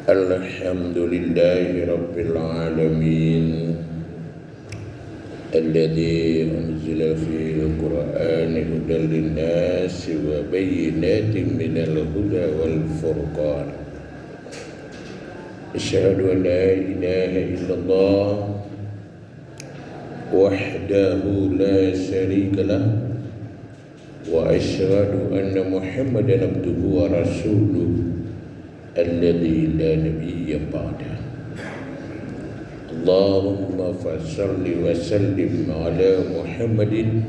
Alhamdulillahi Rabbil Alamin Alladhi anzila fil Qur'ani hudan linnasi wa bayyinatin minal huda wal furqan. Asyhadu an la ilaha illallah wahdahu la syarika lah wa asyhadu anna Muhammadan abduhu wa rasuluh alladzi la nabiyya ba'da. Allahumma fassalli wa sallim ala Muhammadin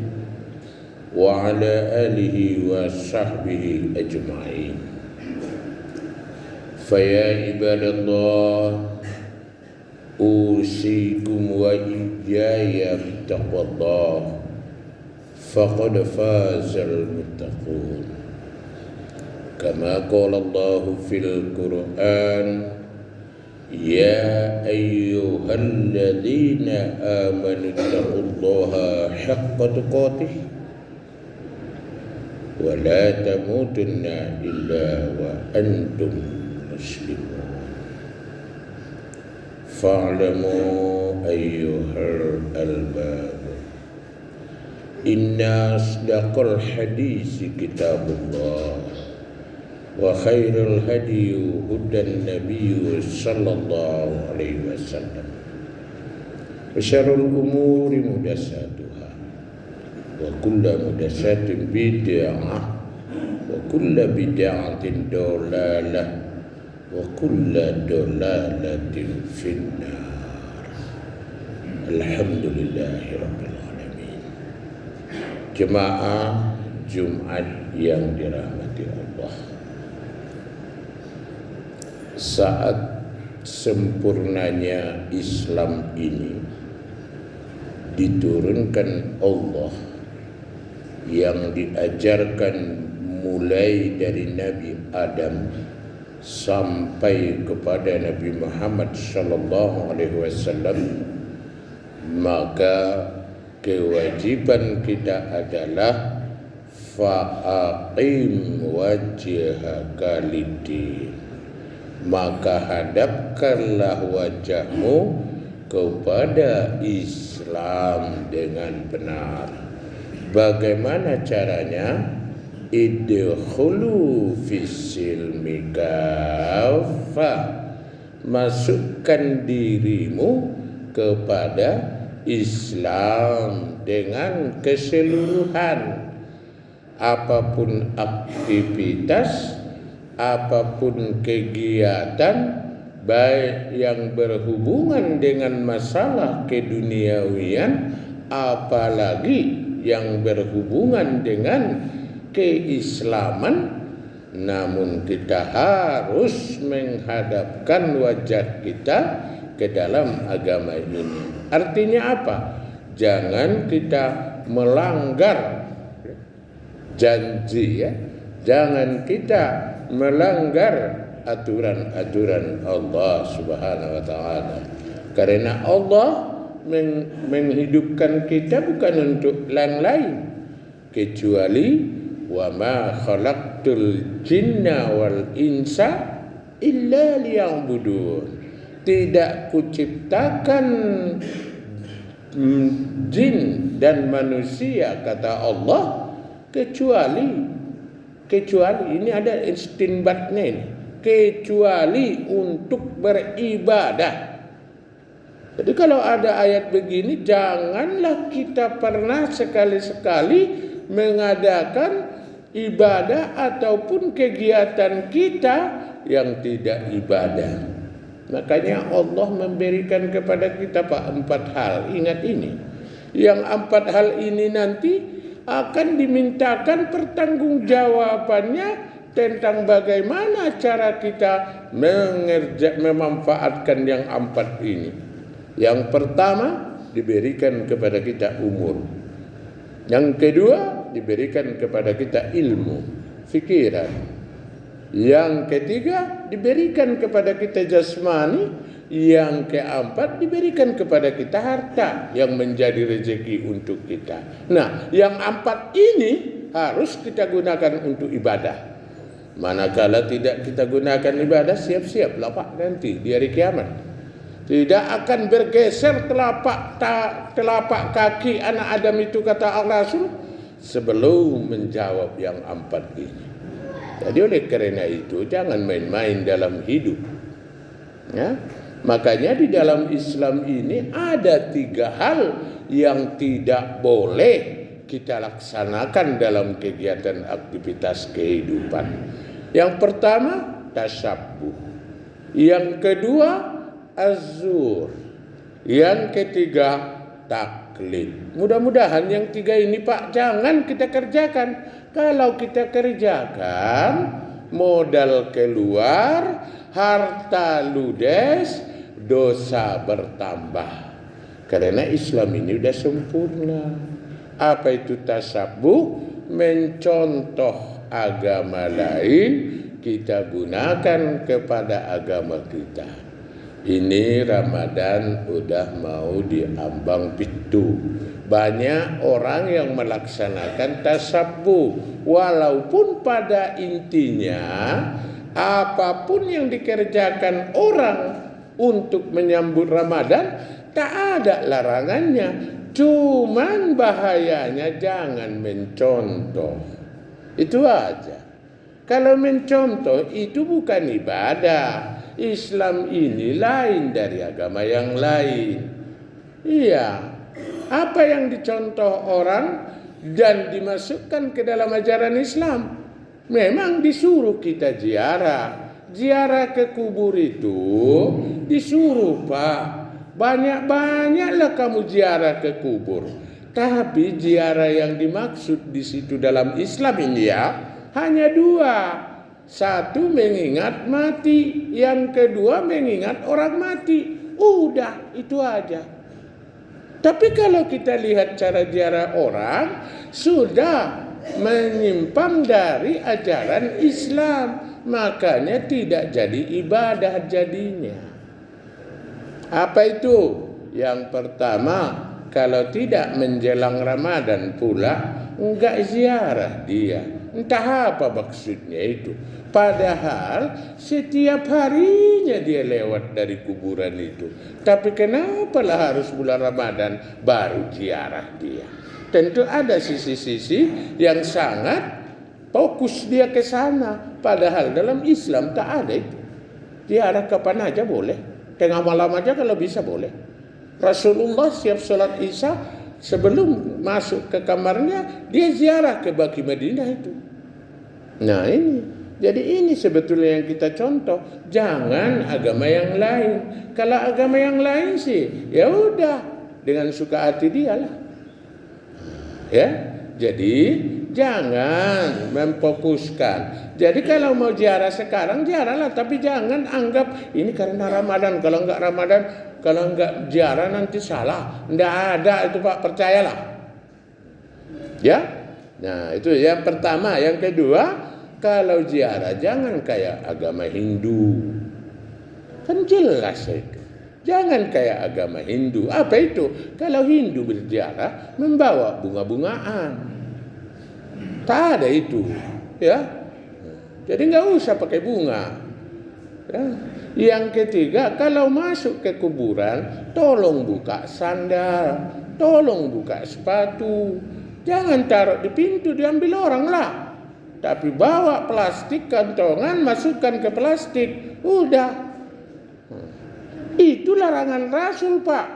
wa ala alihi wa sahbihi ajma'in. Faya ibadallah usikum wa iyaya bittaqwallah faqad fazal muttaqun. Kama qala Allah fil Qur'an ya ayyuhalladzina amanu taqullaha haqqa tuqatih wa la tamutunna illa wa antum muslimun. Fa'lamu ayyuhal albab inna asdaqal hadisi kitabullah wa khairul hadi hudan nabiy sallallahu alaihi wasallam wa syarrul umuri muhdatsatuha wa kullu muhdatsatin bid'ah wa kullu bid'atin dalalah wa kullu dalalatin finnar. Alhamdulillahi rabbil alamin. Jemaah Jumat yang dirahmati Allah, saat sempurnanya Islam ini diturunkan Allah yang diajarkan mulai dari Nabi Adam sampai kepada Nabi Muhammad sallallahu alaihi wasallam, maka kewajiban kita adalah fa'aqim wajhaka lid-din, maka hadapkanlah wajahmu kepada Islam dengan benar. Bagaimana caranya? Idkhulu fis-silmi kaffah, masukkan dirimu kepada Islam dengan keseluruhan. Apapun aktivitas, apapun kegiatan, baik yang berhubungan dengan masalah keduniawian, apalagi yang berhubungan dengan keislaman, namun kita harus menghadapkan wajah kita ke dalam agama ini. Artinya apa? Jangan kita melanggar janji, ya. Jangan kita melanggar aturan-aturan Allah Subhanahu wa taala. Karena Allah menghidupkan kita bukan untuk yang lain, kecuali wa ma khalaqtul jinna wal insa illa liya'budun. Tidak kuciptakan jin dan manusia, kata Allah, kecuali ini ada istinbatnya ini, kecuali untuk beribadah. Jadi kalau ada ayat begini, janganlah kita pernah sekali-sekali mengadakan ibadah ataupun kegiatan kita yang tidak ibadah. Makanya Allah memberikan kepada kita 4 hal. Ingat ini. Yang 4 hal ini nanti akan dimintakan pertanggungjawabannya tentang bagaimana cara kita memanfaatkan yang 4 ini. Yang pertama, diberikan kepada kita umur. Yang kedua, diberikan kepada kita ilmu, fikiran. Yang ketiga, diberikan kepada kita jasmani. Yang keempat, diberikan kepada kita harta yang menjadi rezeki untuk kita. Nah, yang 4 ini harus kita gunakan untuk ibadah. Manakala tidak kita gunakan ibadah, siap-siaplah Pak nanti di hari kiamat. Tidak akan bergeser telapak kaki anak Adam itu, kata Al-Rasul, sebelum menjawab yang 4 ini. Jadi oleh karena itu jangan main-main dalam hidup. Ya? Makanya di dalam Islam ini ada 3 hal yang tidak boleh kita laksanakan dalam kegiatan aktivitas kehidupan. Yang pertama, tasabbuh. Yang kedua, az-zur. Yang ketiga, taklid. Mudah-mudahan yang 3 ini Pak jangan kita kerjakan. Kalau kita kerjakan, modal keluar, harta ludes, dosa bertambah. Karena Islam ini sudah sempurna. Apa itu tasabbuh? Mencontoh agama lain, kita gunakan kepada agama kita. Ini Ramadan udah mau diambang pintu. Banyak orang yang melaksanakan tasabbuh, walaupun pada intinya apapun yang dikerjakan orang untuk menyambut Ramadan tak ada larangannya. Cuman bahayanya jangan mencontoh. Itu aja. Kalau mencontoh itu bukan ibadah. Islam ini lain dari agama yang lain. Iya. Apa yang dicontoh orang dan dimasukkan ke dalam ajaran Islam, memang disuruh kita ziarah. Ziarah ke kubur itu disuruh Pak. Banyak-banyaklah kamu ziarah ke kubur. Tapi ziarah yang dimaksud di situ dalam Islam ini ya hanya 2. Satu, mengingat mati. Yang kedua, mengingat orang mati. Udah, itu aja. Tapi kalau kita lihat cara ziarah orang, sudah menyimpang dari ajaran Islam. Makanya tidak jadi ibadah jadinya. Apa itu? Yang pertama, kalau tidak menjelang Ramadan pula, enggak ziarah dia. Entah apa maksudnya itu. Padahal setiap harinya dia lewat dari kuburan itu. Tapi kenapalah harus bulan Ramadan baru ziarah dia? Tentu ada sisi-sisi yang sangat fokus dia ke sana. Padahal dalam Islam tak ada itu. Ziarah kapan aja boleh. Tengah malam aja kalau bisa boleh. Rasulullah siap sholat Isya, sebelum masuk ke kamarnya, dia ziarah ke Baqi Madinah itu. Nah ini, jadi ini sebetulnya yang kita contoh. Jangan agama yang lain. Kalau agama yang lain sih, ya udah dengan suka hati dia lah. Ya, jadi jangan memfokuskan. Jadi kalau mau ziarah sekarang, ziarahlah, tapi jangan anggap ini karena Ramadan. Kalau enggak Ramadan, kalau enggak ziarah nanti salah. Enggak ada itu Pak, percayalah. Ya. Nah, itu yang pertama. Yang kedua, kalau ziarah jangan kayak agama Hindu. Kan jelas itu. Jangan kayak agama Hindu. Apa itu? Kalau Hindu berziarah membawa bunga-bungaan. Tak ada itu, ya. Jadi nggak usah pakai bunga. Ya. Yang ketiga, kalau masuk ke kuburan, tolong buka sandal, tolong buka sepatu. Jangan taruh di pintu, diambil orang lah. Tapi bawa plastik kantongan, masukkan ke plastik. Udah. Itu larangan Rasul, Pak.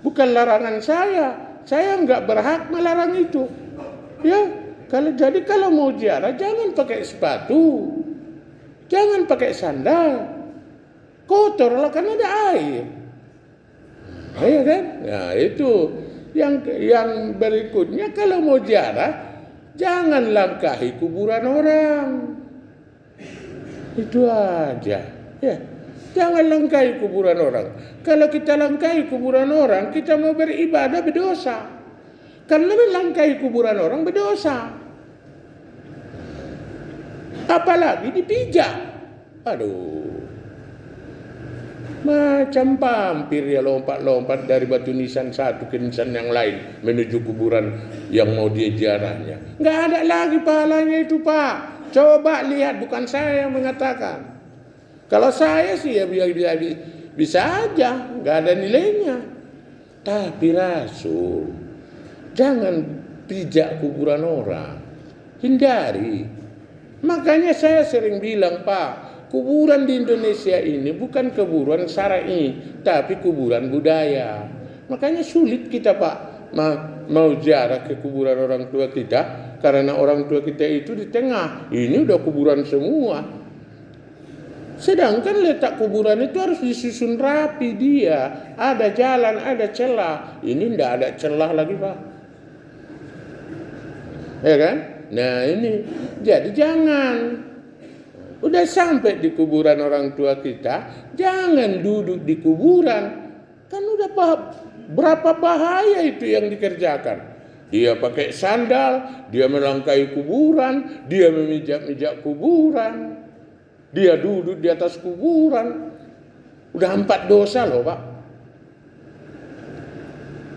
Bukan larangan saya. Saya nggak berhak melarang itu. Ya, kalau mau ziarah jangan pakai sepatu. Jangan pakai sandal. Kotor lah, kan ada air. Iya kan? Nah, itu yang berikutnya, kalau mau ziarah jangan langkahi kuburan orang. Itu aja. Ya. Jangan langkahi kuburan orang. Kalau kita langkahi kuburan orang, kita mau beribadah berdosa. Karena melangkahi kuburan orang berdosa. Apalagi dipijak. Aduh. Macam vampir ya, lompat-lompat dari batu nisan satu ke nisan yang lain menuju kuburan yang mau dia ziarahnya. Nggak ada lagi pahalanya itu, Pak. Coba lihat, bukan saya yang mengatakan. Kalau saya sih ya bisa aja, nggak ada nilainya. Tapi Rasul, jangan pijak kuburan orang, hindari. Makanya saya sering bilang, Pak, kuburan di Indonesia ini bukan kuburan syar'i, tapi kuburan budaya. Makanya sulit kita, Pak, mau ziarah ke kuburan orang tua kita, karena orang tua kita itu di tengah. Ini udah kuburan semua. Sedangkan letak kuburan itu harus disusun rapi dia. Ada jalan, ada celah. Ini tidak ada celah lagi, Pak. Ya kan? Nah ini. Jadi jangan. Udah sampai di kuburan orang tua kita, jangan duduk di kuburan. Kan udah berapa bahaya itu yang dikerjakan. Dia pakai sandal, dia melangkahi kuburan, dia memijak-mijak kuburan. Dia duduk di atas kuburan. Udah 4 dosa loh, Pak.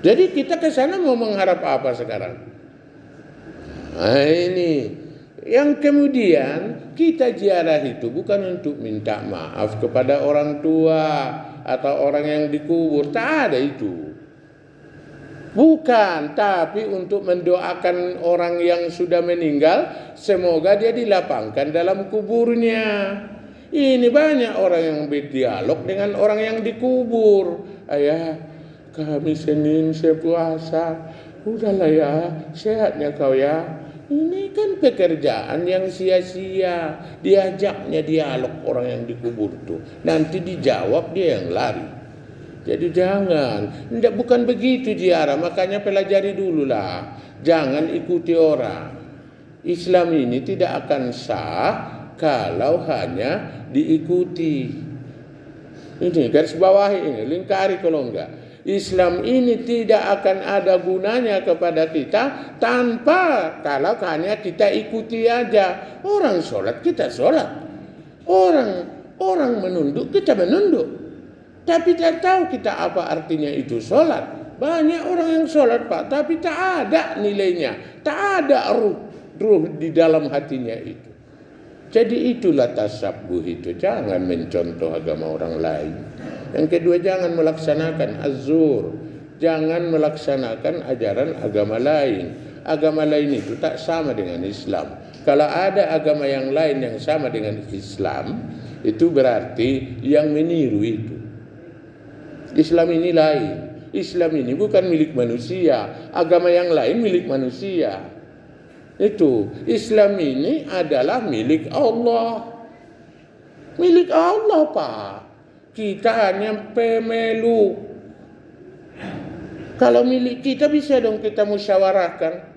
Jadi kita ke sana mau mengharap apa sekarang? Nah ini. Yang kemudian kita ziarah itu bukan untuk minta maaf kepada orang tua atau orang yang dikubur. Tak ada itu. Bukan, tapi untuk mendoakan orang yang sudah meninggal, semoga dia dilapangkan dalam kuburnya. Ini banyak orang yang berdialog dengan orang yang dikubur. Ayah, kami Senin sepuasa. Udahlah ya, sehatnya kau ya. Ini kan pekerjaan yang sia-sia. Diajaknya dialog orang yang dikubur tuh. Nanti dijawab dia yang lari. Jadi jangan, bukan begitu ziarah, makanya pelajari dululah. Jangan ikuti orang. Islam ini tidak akan sah kalau hanya diikuti. Ini garis bawahi ini, lingkari kalau enggak. Islam ini tidak akan ada gunanya kepada kita tanpa kalau hanya kita ikuti aja. Orang sholat kita sholat, orang menunduk kita menunduk. Tapi tak tahu kita apa artinya itu sholat. Banyak orang yang sholat, Pak, tapi tak ada nilainya. Tak ada ruh di dalam hatinya itu. Jadi itulah tasabuh itu. Jangan mencontoh agama orang lain. Yang kedua, jangan melaksanakan az-zur. Jangan melaksanakan ajaran agama lain. Agama lain itu tak sama dengan Islam. Kalau ada agama yang lain yang sama dengan Islam, itu berarti yang meniru itu. Islam ini lain. Islam ini bukan milik manusia. Agama yang lain milik manusia. Itu. Islam ini adalah milik Allah. Milik Allah, Pak. Kita hanya pemelu. Kalau milik kita bisa dong kita musyawarahkan.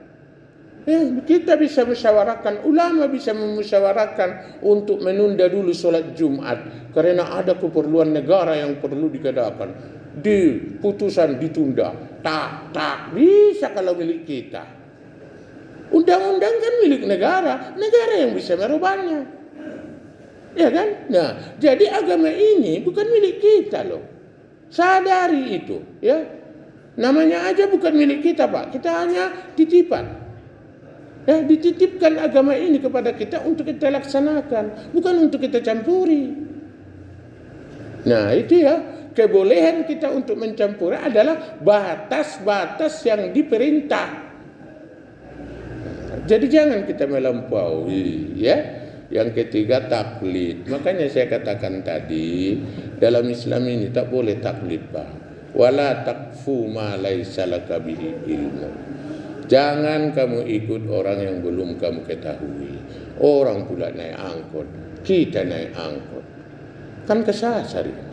Ya, kita bisa musyawarahkan, ulama bisa memusyawarahkan untuk menunda dulu sholat Jumat karena ada keperluan negara yang perlu diadakan. Di putusan ditunda. Tak bisa kalau milik kita. Undang-undang kan milik negara yang bisa merubahnya. Ya kan? Nah, jadi agama ini bukan milik kita loh. Sadari itu, ya. Namanya aja bukan milik kita, Pak. Kita hanya titipan. Ya, dititipkan agama ini kepada kita untuk kita laksanakan, bukan untuk kita campuri. Nah, itu ya, kebolehan kita untuk mencampuri adalah batas-batas yang diperintah. Jadi jangan kita melampaui, ya. Yang ketiga, taklid. Makanya saya katakan tadi, dalam Islam ini tak boleh taklid, Pak. Wala takfu ma laisa laka bihi ilmu. Jangan kamu ikut orang yang belum kamu ketahui. Orang pula naik angkot, kita naik angkot. Kan kesasar ini.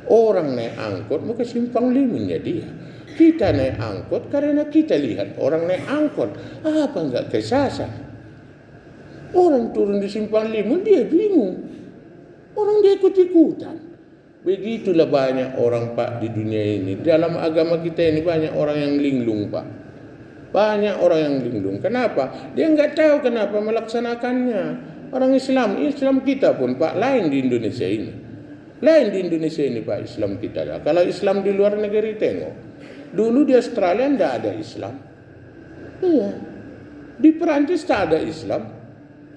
Orang naik angkot mau ke Simpang Limunnya dia. Kita naik angkot karena kita lihat orang naik angkot. Apa enggak kesasar? Orang turun di Simpang Limun dia bingung. Orang dia ikut-ikutan. Begitulah banyak orang, Pak, di dunia ini. Dalam agama kita ini banyak orang yang linglung, Pak. Banyak orang yang linglung. Kenapa? Dia enggak tahu kenapa melaksanakannya. Orang Islam kita pun, Pak, lain di Indonesia ini. Lain di Indonesia ini, Pak, Islam kita. Kalau Islam di luar negeri tengok. Dulu di Australia tidak ada Islam. Iya. Di Perancis tak ada Islam.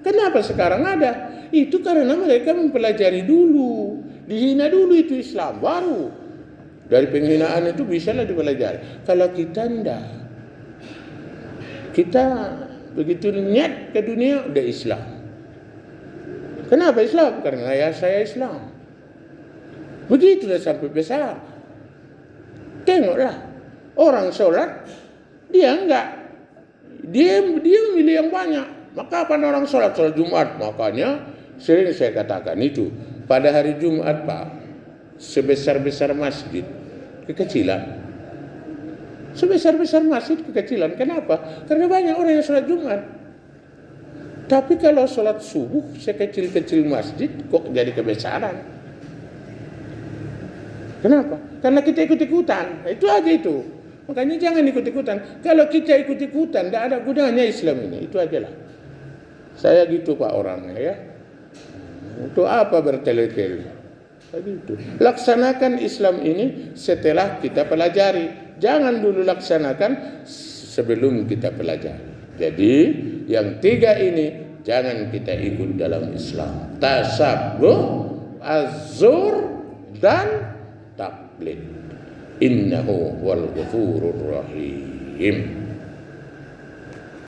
Kenapa sekarang ada? Itu karena mereka mempelajari dulu. Dihina dulu itu Islam. Baru. Dari penghinaan itu bisalah dipelajari. Kalau kita tidak. Kita begitu niat ke dunia, udah Islam. Kenapa Islam? Karena ayah saya Islam. Begitulah sampai besar. Tengoklah, orang sholat, dia enggak. Dia memilih yang banyak. Maka kapan orang sholat Jumat? Makanya sering saya katakan itu. Pada hari Jumat, Pak, sebesar-besar masjid, kekecilan. Sebesar-besar masjid, kekecilan. Kenapa? Karena banyak orang yang sholat Jumat. Tapi kalau sholat subuh, sekecil-kecil masjid, kok jadi kebesaran? Kenapa? Karena kita ikut-ikutan. Itu aja itu. Makanya jangan ikut-ikutan. Kalau kita ikut-ikutan, tidak ada gunanya Islam ini. Itu aja lah. Saya gitu, Pak, orangnya, ya. Untuk apa bertele-tele? Begitu. Laksanakan Islam ini setelah kita pelajari. Jangan dulu laksanakan sebelum kita pelajari. Jadi yang tiga ini jangan kita ikut dalam Islam. Tasabbuh, az-zur, dan taklid. Innahu wal ghafurur rahim.